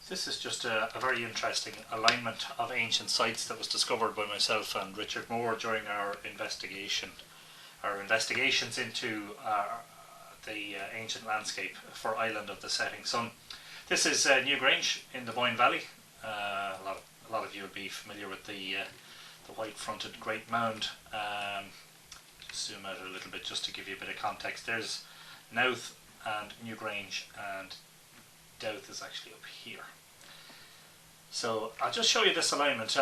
This is just a very interesting alignment of ancient sites that was discovered by myself and Richard Moore during our investigations into the ancient landscape for Island of the Setting Sun. This is Newgrange in the Boyne Valley. A lot of you will be familiar with the white-fronted Great Mound. Just zoom out a little bit just to give you a bit of context. There's Nouth and Newgrange, and Douth is actually up here. So I'll just show you this alignment.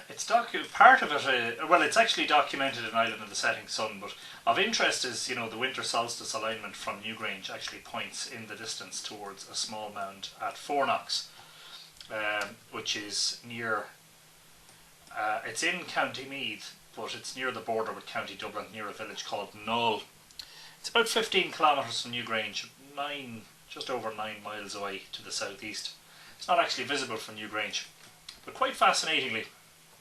It's part of it. Well, it's actually documented in Island of the Setting Sun, but of interest is, the winter solstice alignment from Newgrange actually points in the distance towards a small mound at Fortescue, which is near. It's in County Meath, but it's near the border with County Dublin, near a village called Knoll. It's about 15 kilometres from Newgrange, just over 9 miles away to the southeast. It's not actually visible from Newgrange, but quite fascinatingly,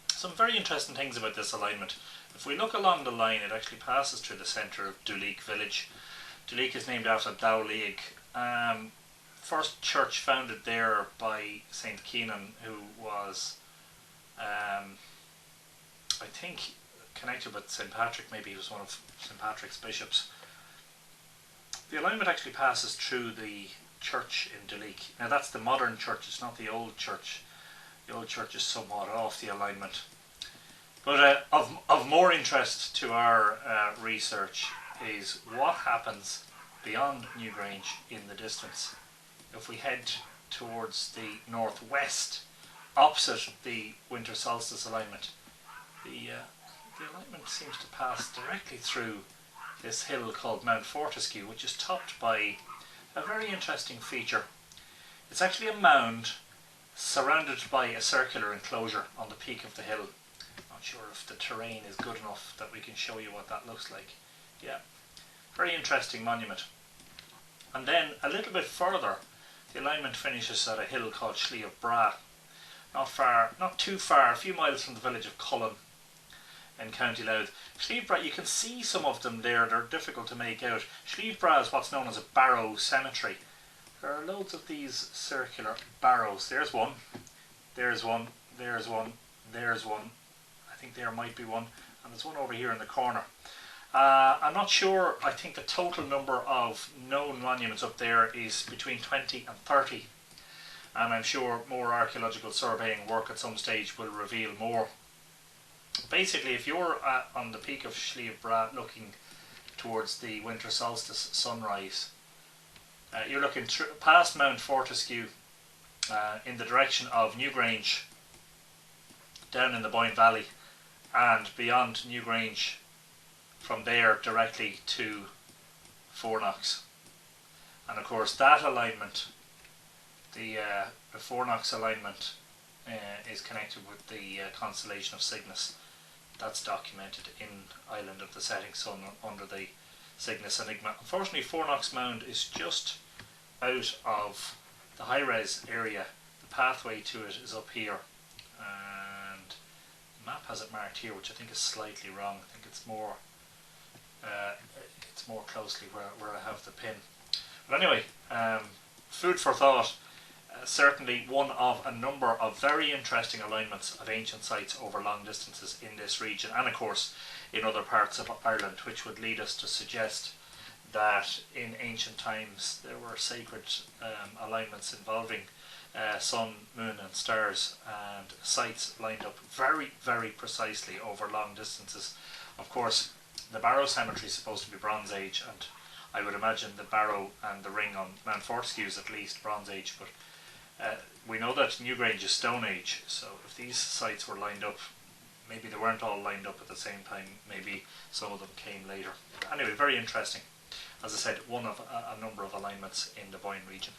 some very interesting things about this alignment. If we look along the line, it actually passes through the centre of Duleek village. Duleek is named after Dowleig, first church founded there by St. Keenan, who was, I think, connected with St. Patrick. Maybe he was one of St. Patrick's bishops. The alignment actually passes through the church in Duleek. Now that's the modern church, it's not the old church. The old church is somewhat off the alignment. But of more interest to our research is what happens beyond Newgrange in the distance. If we head towards the northwest, opposite the winter solstice alignment, the alignment seems to pass directly through this hill called Mount Fortescue, which is topped by a very interesting feature. It's actually a mound surrounded by a circular enclosure on the peak of the hill. Not sure if the terrain is good enough that we can show you what that looks like. Yeah, very interesting monument. And then a little bit further, the alignment finishes at a hill called Slieve Bra. Not too far, a few miles from the village of Cullen in County Louth. Slieve Bra, you can see some of them there, they're difficult to make out. Slieve Bra is what's known as a Barrow Cemetery. There are loads of these circular barrows. There's one, there's one, there's one, there's one. I think there might be one, and there's one over here in the corner. I'm not sure, I think the total number of known monuments up there is between 20 and 30. And I'm sure more archaeological surveying work at some stage will reveal more. Basically, if you're on the peak of Slieve Bra looking towards the winter solstice sunrise, you're looking past Mount Fortescue in the direction of Newgrange, down in the Boyne Valley, and beyond Newgrange from there directly to Fortescue. And of course that alignment, the Fortescue alignment, is connected with the constellation of Cygnus. That's documented in Island of the Setting Sun under the Cygnus Enigma. Unfortunately, Fortescue Mound is just out of the high-res area. The pathway to it is up here, and the map has it marked here, which I think is slightly wrong. I think it's more closely where I have the pin. But anyway, food for thought. Certainly one of a number of very interesting alignments of ancient sites over long distances in this region, and of course in other parts of Ireland, which would lead us to suggest that in ancient times there were sacred alignments involving sun, moon and stars, and sites lined up very, very precisely over long distances. Of course, the Barrow Cemetery is supposed to be Bronze Age, and I would imagine the Barrow and the ring on Mount Fortescue is at least Bronze Age, but we know that Newgrange is Stone Age, so if these sites were lined up, maybe they weren't all lined up at the same time, maybe some of them came later. Anyway, very interesting. As I said, one of a number of alignments in the Boyne region.